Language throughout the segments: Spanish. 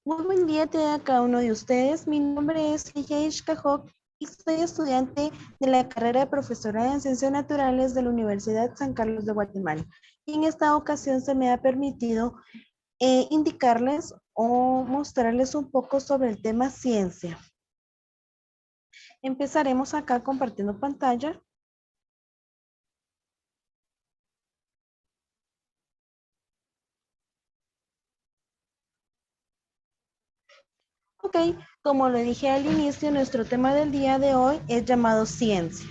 Muy buen día a cada uno de ustedes. Mi nombre es Yeish Cajok y soy estudiante de la carrera de profesora en Ciencias Naturales de la Universidad San Carlos de Guatemala. Y en esta ocasión se me ha permitido indicarles o mostrarles un poco sobre el tema ciencia. Empezaremos acá compartiendo pantalla. Ok, como lo dije al inicio, nuestro tema del día de hoy es llamado ciencia.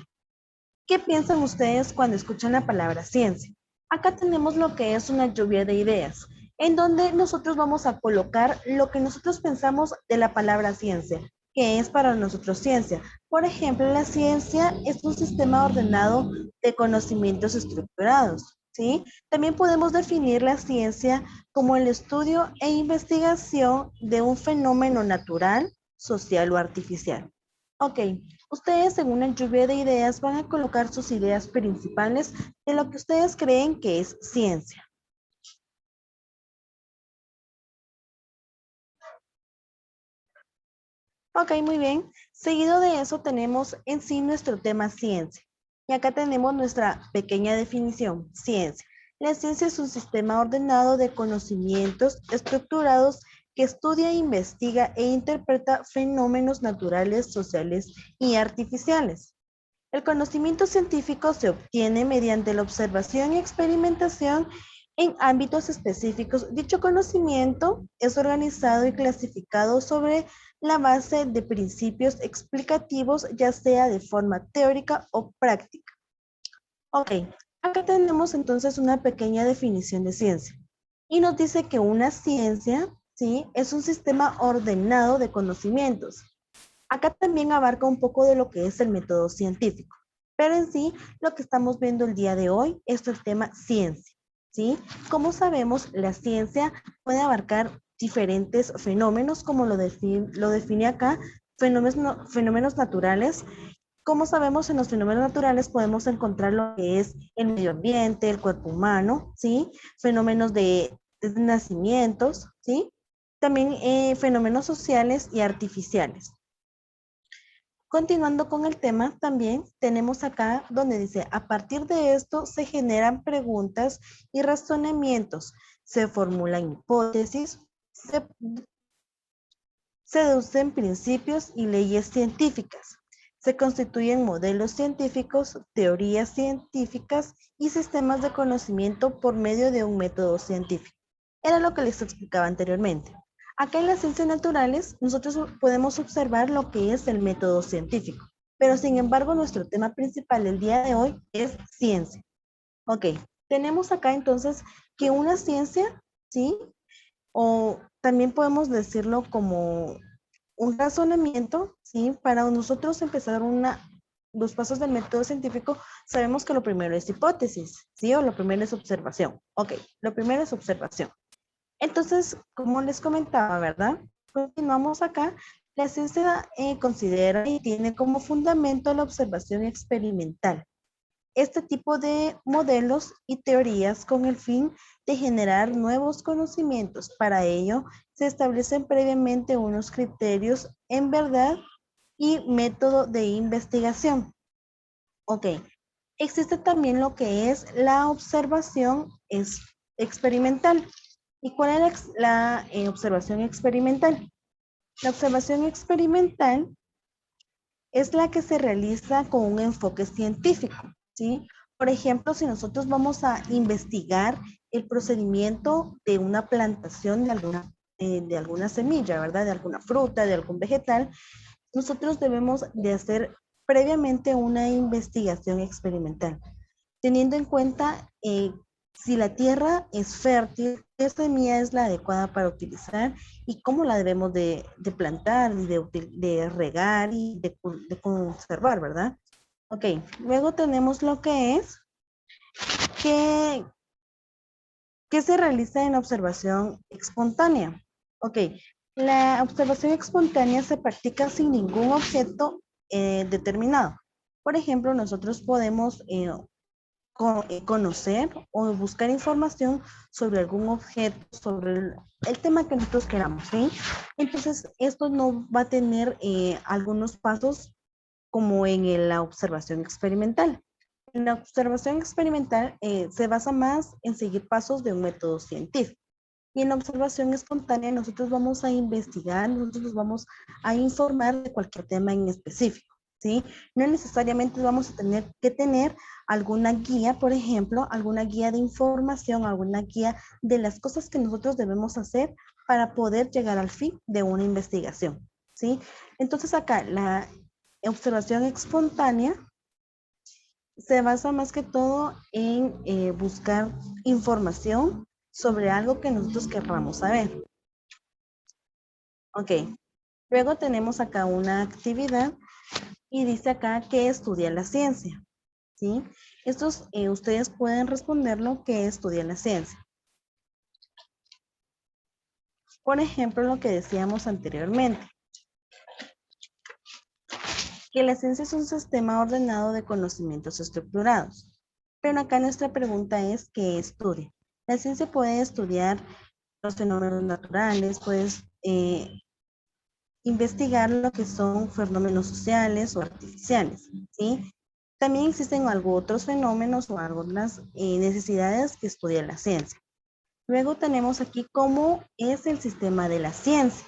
¿Qué piensan ustedes cuando escuchan la palabra ciencia? Acá tenemos lo que es una lluvia de ideas, en donde nosotros vamos a colocar lo que nosotros pensamos de la palabra ciencia, que es para nosotros ciencia. Por ejemplo, la ciencia es un sistema ordenado de conocimientos estructurados, ¿sí? También podemos definir la ciencia como el estudio e investigación de un fenómeno natural, social o artificial. Ok, ustedes en una lluvia de ideas van a colocar sus ideas principales de lo que ustedes creen que es ciencia. Ok, muy bien. Seguido de eso tenemos en sí nuestro tema ciencia. Y acá tenemos nuestra pequeña definición, ciencia. La ciencia es un sistema ordenado de conocimientos estructurados que estudia, investiga e interpreta fenómenos naturales, sociales y artificiales. El conocimiento científico se obtiene mediante la observación y experimentación en ámbitos específicos. Dicho conocimiento es organizado y clasificado sobre la base de principios explicativos, ya sea de forma teórica o práctica. Ok, acá tenemos entonces una pequeña definición de ciencia. Y nos dice que una ciencia, ¿sí? Es un sistema ordenado de conocimientos. Acá también abarca un poco de lo que es el método científico, pero en sí lo que estamos viendo el día de hoy es el tema ciencia, ¿sí? Como sabemos, la ciencia puede abarcar diferentes fenómenos, como lo define acá, fenómenos naturales. Como sabemos, en los fenómenos naturales podemos encontrar lo que es el medio ambiente, el cuerpo humano, ¿sí? Fenómenos de nacimientos, ¿sí? También fenómenos sociales y artificiales. Continuando con el tema, también tenemos acá donde dice, a partir de esto se generan preguntas y razonamientos, se formulan hipótesis, se deducen principios y leyes científicas, se constituyen modelos científicos, teorías científicas y sistemas de conocimiento por medio de un método científico. Era lo que les explicaba anteriormente. Acá en las ciencias naturales, nosotros podemos observar lo que es el método científico, pero sin embargo, nuestro tema principal el día de hoy es ciencia. Ok, tenemos acá entonces que una ciencia, ¿sí? O también podemos decirlo como un razonamiento, ¿sí? Para nosotros empezar los pasos del método científico, sabemos que lo primero es hipótesis, ¿sí? O lo primero es observación. Ok, lo primero es observación. Entonces, como les comentaba, ¿verdad? Continuamos acá. La ciencia considera y tiene como fundamento la observación experimental. Este tipo de modelos y teorías con el fin de generar nuevos conocimientos. Para ello, se establecen previamente unos criterios en verdad y método de investigación. Ok, existe también lo que es la observación experimental. ¿Y cuál es la observación experimental? La observación experimental es la que se realiza con un enfoque científico, ¿sí? Por ejemplo, si nosotros vamos a investigar el procedimiento de una plantación de alguna semilla, ¿verdad? De alguna fruta, de algún vegetal, nosotros debemos de hacer previamente una investigación experimental, teniendo en cuenta si la tierra es fértil, qué semilla es la adecuada para utilizar y cómo la debemos de plantar y de regar y de conservar, ¿verdad? Ok, luego tenemos lo que es que, que se realiza en observación espontánea. Ok, la observación espontánea se practica sin ningún objeto determinado. Por ejemplo, nosotros podemos conocer o buscar información sobre algún objeto, sobre el tema que nosotros queramos, ¿sí? Entonces, esto no va a tener algunos pasos como en la observación experimental. En la observación experimental se basa más en seguir pasos de un método científico. Y en la observación espontánea nosotros vamos a investigar, nosotros nos vamos a informar de cualquier tema en específico, ¿sí? No necesariamente vamos a tener que tener alguna guía, por ejemplo, alguna guía de información, alguna guía de las cosas que nosotros debemos hacer para poder llegar al fin de una investigación, ¿sí? Entonces acá la observación espontánea se basa más que todo en buscar información sobre algo que nosotros querramos saber. Ok, luego tenemos acá una actividad y dice acá que estudia la ciencia, ¿sí? Estos ustedes pueden responderlo que estudia la ciencia. Por ejemplo, lo que decíamos anteriormente, que la ciencia es un sistema ordenado de conocimientos estructurados. Pero acá nuestra pregunta es, ¿qué estudia? La ciencia puede estudiar los fenómenos naturales, puede investigar lo que son fenómenos sociales o artificiales, ¿sí? También existen otros fenómenos o algunas necesidades que estudia la ciencia. Luego tenemos aquí cómo es el sistema de la ciencia,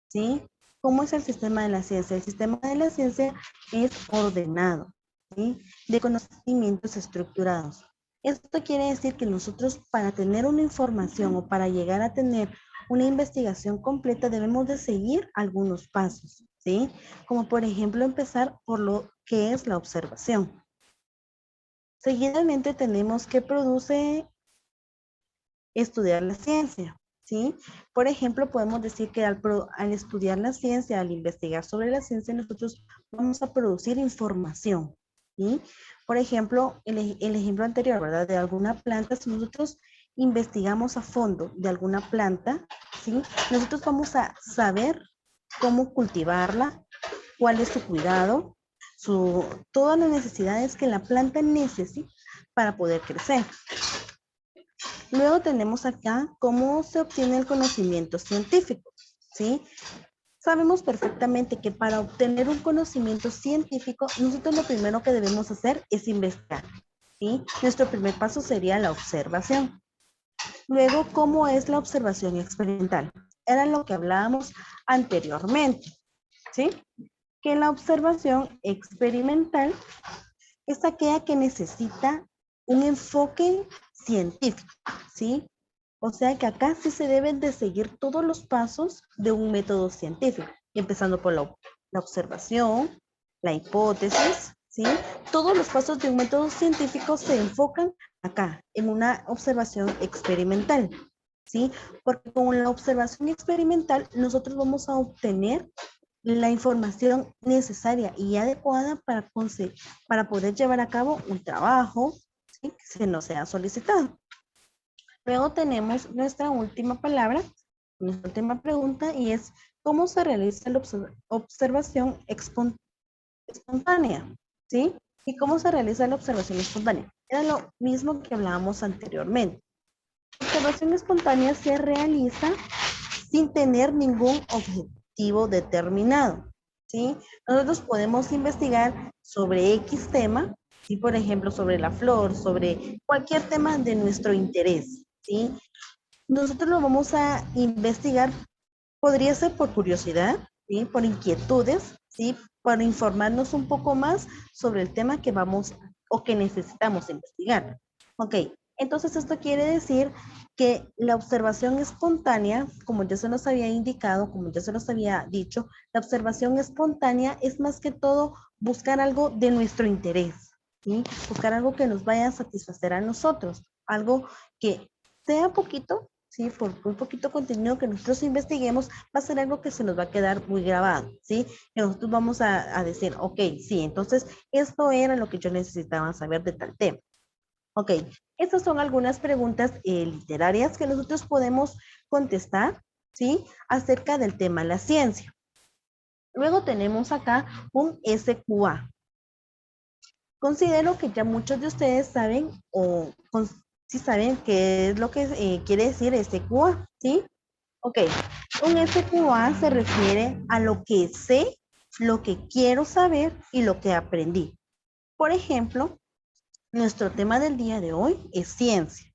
¿sí? ¿Cómo es el sistema de la ciencia? El sistema de la ciencia es ordenado, ¿sí? De conocimientos estructurados. Esto quiere decir que nosotros para tener una información o para llegar a tener una investigación completa debemos de seguir algunos pasos, ¿sí? Como por ejemplo empezar por lo que es la observación. Seguidamente tenemos que produce estudiar la ciencia, ¿sí? Por ejemplo, podemos decir que al estudiar la ciencia, al investigar sobre la ciencia, nosotros vamos a producir información, ¿sí? Por ejemplo, el ejemplo anterior, ¿verdad? De alguna planta, si nosotros investigamos a fondo de alguna planta, ¿sí? Nosotros vamos a saber cómo cultivarla, cuál es su cuidado, todas las necesidades que la planta necesita para poder crecer. Luego tenemos acá cómo se obtiene el conocimiento científico, ¿sí? Sabemos perfectamente que para obtener un conocimiento científico, nosotros lo primero que debemos hacer es investigar, ¿sí? Nuestro primer paso sería la observación. Luego, ¿cómo es la observación experimental? Era lo que hablábamos anteriormente, ¿sí? Que la observación experimental es aquella que necesita un enfoque científico, ¿sí? O sea que acá sí se deben de seguir todos los pasos de un método científico, empezando por la observación, la hipótesis, ¿sí? Todos los pasos de un método científico se enfocan acá, en una observación experimental, ¿sí? Porque con la observación experimental nosotros vamos a obtener la información necesaria y adecuada para poder llevar a cabo un trabajo, ¿sí? Que se nos sea solicitado. Luego tenemos nuestra última palabra, nuestra última pregunta, y es ¿cómo se realiza la observación espontánea? ¿Sí? ¿Y cómo se realiza la observación espontánea? Era lo mismo que hablábamos anteriormente. La observación espontánea se realiza sin tener ningún objetivo determinado, ¿sí? Nosotros podemos investigar sobre X tema, ¿sí? Por ejemplo, sobre la flor, sobre cualquier tema de nuestro interés, ¿sí? Nosotros lo vamos a investigar, podría ser por curiosidad, ¿sí? Por inquietudes, ¿sí? Para informarnos un poco más sobre el tema que vamos o que necesitamos investigar. Ok, entonces esto quiere decir que la observación espontánea, como ya se nos había indicado, como ya se nos había dicho, la observación espontánea es más que todo buscar algo de nuestro interés, ¿sí? Buscar algo que nos vaya a satisfacer a nosotros, algo que sea poquito, ¿sí? Por muy poquito contenido que nosotros investiguemos, va a ser algo que se nos va a quedar muy grabado, ¿sí? Que nosotros vamos a decir, ok, sí, entonces esto era lo que yo necesitaba saber de tal tema. Ok, estas son algunas preguntas literarias que nosotros podemos contestar, ¿sí? Acerca del tema la ciencia. Luego tenemos acá un SQA. Considero que ya muchos de ustedes saben si saben qué es lo que quiere decir SQA, ¿sí? Ok, un SQA se refiere a lo que sé, lo que quiero saber y lo que aprendí. Por ejemplo, nuestro tema del día de hoy es ciencia.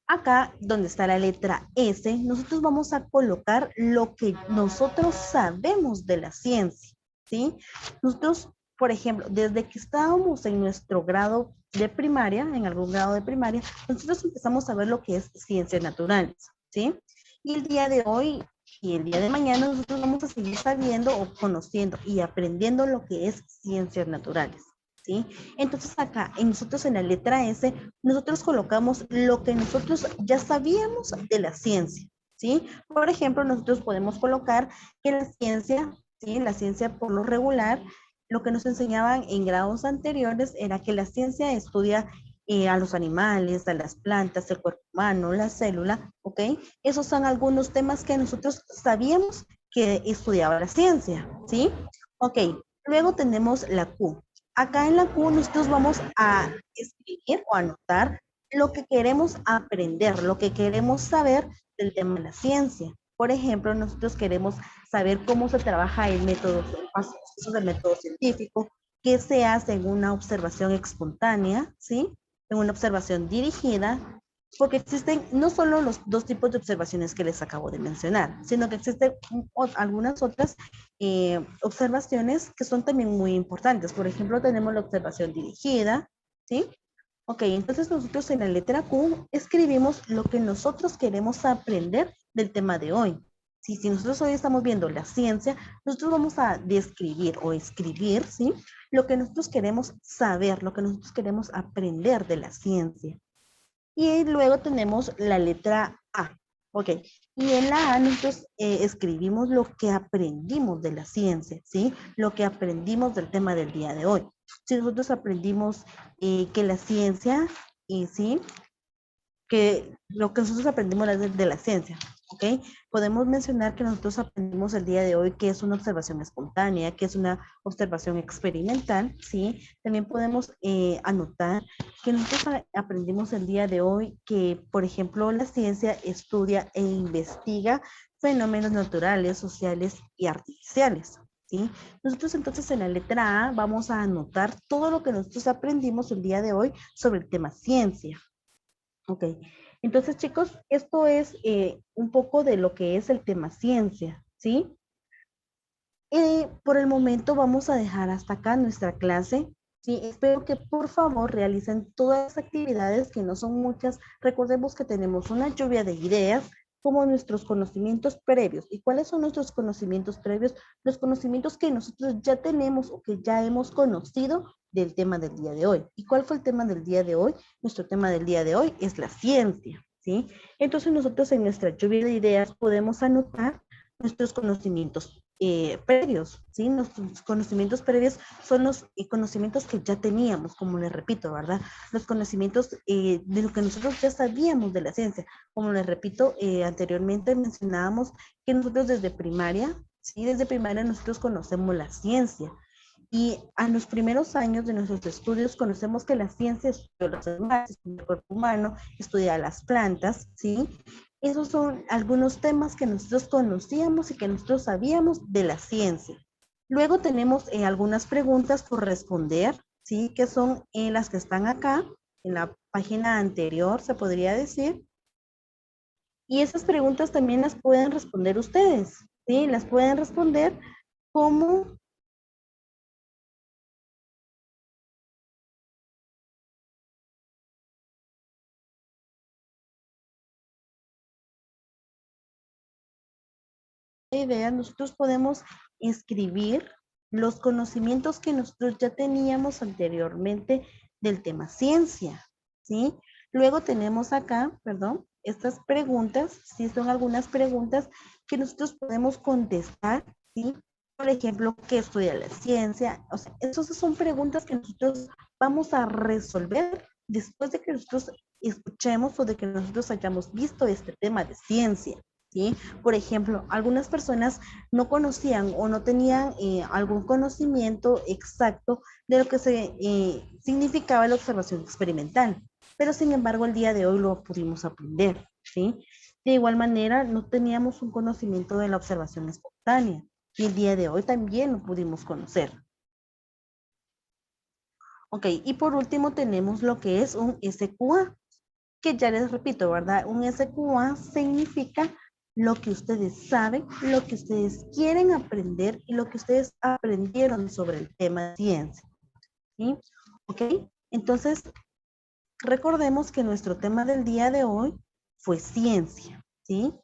Acá, donde está la letra S, nosotros vamos a colocar lo que nosotros sabemos de la ciencia, ¿sí? Nosotros, por ejemplo, desde que estábamos en nuestro grado de primaria, en algún grado de primaria, nosotros empezamos a ver lo que es ciencias naturales, ¿sí? Y el día de hoy y el día de mañana nosotros vamos a seguir sabiendo o conociendo y aprendiendo lo que es ciencias naturales, ¿sí? Entonces acá, nosotros en la letra S, nosotros colocamos lo que nosotros ya sabíamos de la ciencia, ¿sí? Por ejemplo, nosotros podemos colocar que la ciencia, ¿sí? La ciencia por lo regular, lo que nos enseñaban en grados anteriores era que la ciencia estudia a los animales, a las plantas, el cuerpo humano, la célula, ¿ok? Esos son algunos temas que nosotros sabíamos que estudiaba la ciencia, ¿sí? Ok, luego tenemos la Q. Acá en la Q nosotros vamos a escribir o anotar lo que queremos aprender, lo que queremos saber del tema de la ciencia. Por ejemplo, nosotros queremos saber cómo se trabaja el método, el método científico, qué se hace en una observación espontánea, ¿sí? En una observación dirigida, porque existen no solo los dos tipos de observaciones que les acabo de mencionar, sino que existen algunas otras observaciones que son también muy importantes. Por ejemplo, tenemos la observación dirigida, ¿sí? Ok, entonces nosotros en la letra Q escribimos lo que nosotros queremos aprender del tema de hoy. Si nosotros hoy estamos viendo la ciencia, nosotros vamos a describir o escribir, ¿sí? Lo que nosotros queremos saber, lo que nosotros queremos aprender de la ciencia. Y luego tenemos la letra A. Ok, y en la A nosotros escribimos lo que aprendimos de la ciencia, ¿sí? Lo que aprendimos del tema del día de hoy. Si nosotros aprendimos que la ciencia, y sí, que lo que nosotros aprendimos de la ciencia, ¿ok? Podemos mencionar que nosotros aprendimos el día de hoy que es una observación espontánea, que es una observación experimental, ¿sí? También podemos anotar que nosotros aprendimos el día de hoy que, por ejemplo, la ciencia estudia e investiga fenómenos naturales, sociales y artificiales, ¿sí? Nosotros entonces en la letra A vamos a anotar todo lo que nosotros aprendimos el día de hoy sobre el tema ciencia. Ok, entonces chicos, esto es un poco de lo que es el tema ciencia, ¿sí? Por el momento vamos a dejar hasta acá nuestra clase, ¿sí? Espero que por favor realicen todas las actividades, que no son muchas. Recordemos que tenemos una lluvia de ideas, como nuestros conocimientos previos. ¿Y cuáles son nuestros conocimientos previos? Los conocimientos que nosotros ya tenemos o que ya hemos conocido del tema del día de hoy. ¿Y cuál fue el tema del día de hoy? Nuestro tema del día de hoy es la ciencia, ¿sí? Entonces nosotros en nuestra lluvia de ideas podemos anotar nuestros conocimientos previos, ¿sí? Nuestros conocimientos previos son los conocimientos que ya teníamos, como les repito, ¿verdad? Los conocimientos de lo que nosotros ya sabíamos de la ciencia. Como les repito, anteriormente mencionábamos que nosotros desde primaria, ¿sí? Desde primaria nosotros conocemos la ciencia. Y a los primeros años de nuestros estudios conocemos que la ciencia estudia los animales, estudia el cuerpo humano, estudia las plantas, ¿sí? Esos son algunos temas que nosotros conocíamos y que nosotros sabíamos de la ciencia. Luego tenemos algunas preguntas por responder, ¿sí? Que son las que están acá, en la página anterior, se podría decir. Y esas preguntas también las pueden responder ustedes, ¿sí? Las pueden responder como idea, nosotros podemos escribir los conocimientos que nosotros ya teníamos anteriormente del tema ciencia, ¿sí? Luego tenemos acá, perdón, estas preguntas, sí son algunas preguntas que nosotros podemos contestar, ¿sí? Por ejemplo, ¿qué estudia la ciencia? O sea, esas son preguntas que nosotros vamos a resolver después de que nosotros escuchemos o de que nosotros hayamos visto este tema de ciencia, ¿sí? Por ejemplo, algunas personas no conocían o no tenían algún conocimiento exacto de lo que significaba la observación experimental, pero sin embargo el día de hoy lo pudimos aprender, ¿sí? De igual manera, no teníamos un conocimiento de la observación espontánea y el día de hoy también lo pudimos conocer. Ok, y por último tenemos lo que es un SQA, que ya les repito, ¿verdad? Un SQA significa lo que ustedes saben, lo que ustedes quieren aprender y lo que ustedes aprendieron sobre el tema de ciencia. ¿Sí? ¿Ok? Entonces, recordemos que nuestro tema del día de hoy fue ciencia. ¿Sí?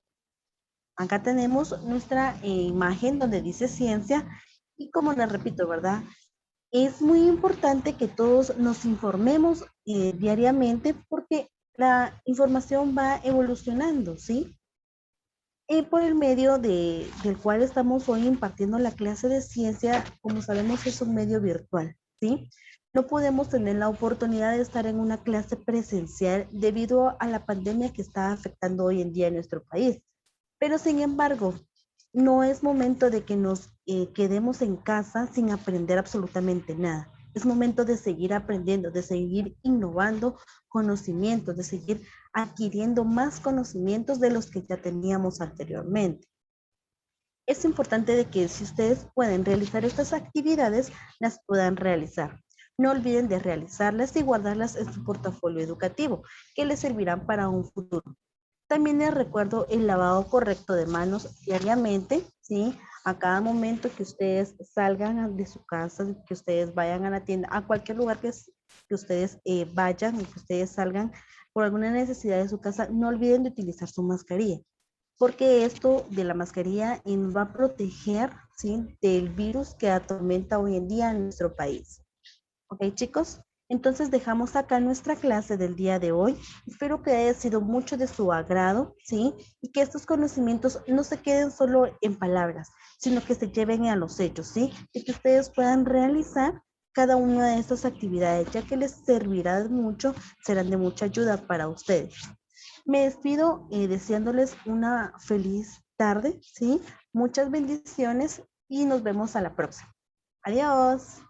Acá tenemos nuestra imagen donde dice ciencia y como les repito, ¿verdad? Es muy importante que todos nos informemos diariamente porque la información va evolucionando, ¿sí? Por el medio del cual estamos hoy impartiendo la clase de ciencia, como sabemos es un medio virtual, ¿sí? No podemos tener la oportunidad de estar en una clase presencial debido a la pandemia que está afectando hoy en día en nuestro país. Pero sin embargo, no es momento de que nos quedemos en casa sin aprender absolutamente nada. Es momento de seguir aprendiendo, de seguir innovando conocimientos, de seguir adquiriendo más conocimientos de los que ya teníamos anteriormente. Es importante de que si ustedes pueden realizar estas actividades, las puedan realizar. No olviden de realizarlas y guardarlas en su portafolio educativo, que les servirán para un futuro. También les recuerdo el lavado correcto de manos diariamente, ¿sí? A cada momento que ustedes salgan de su casa, que ustedes vayan a la tienda, a cualquier lugar que ustedes vayan, que ustedes salgan por alguna necesidad de su casa, no olviden de utilizar su mascarilla, porque esto de la mascarilla nos va a proteger, ¿sí? Del virus que atormenta hoy en día en nuestro país. ¿Ok, chicos? Entonces dejamos acá nuestra clase del día de hoy. Espero que haya sido mucho de su agrado, ¿sí? Y que estos conocimientos no se queden solo en palabras, sino que se lleven a los hechos, ¿sí? Y que ustedes puedan realizar cada una de estas actividades, ya que les servirá de mucho, serán de mucha ayuda para ustedes. Me despido deseándoles una feliz tarde, ¿sí? Muchas bendiciones y nos vemos a la próxima. Adiós.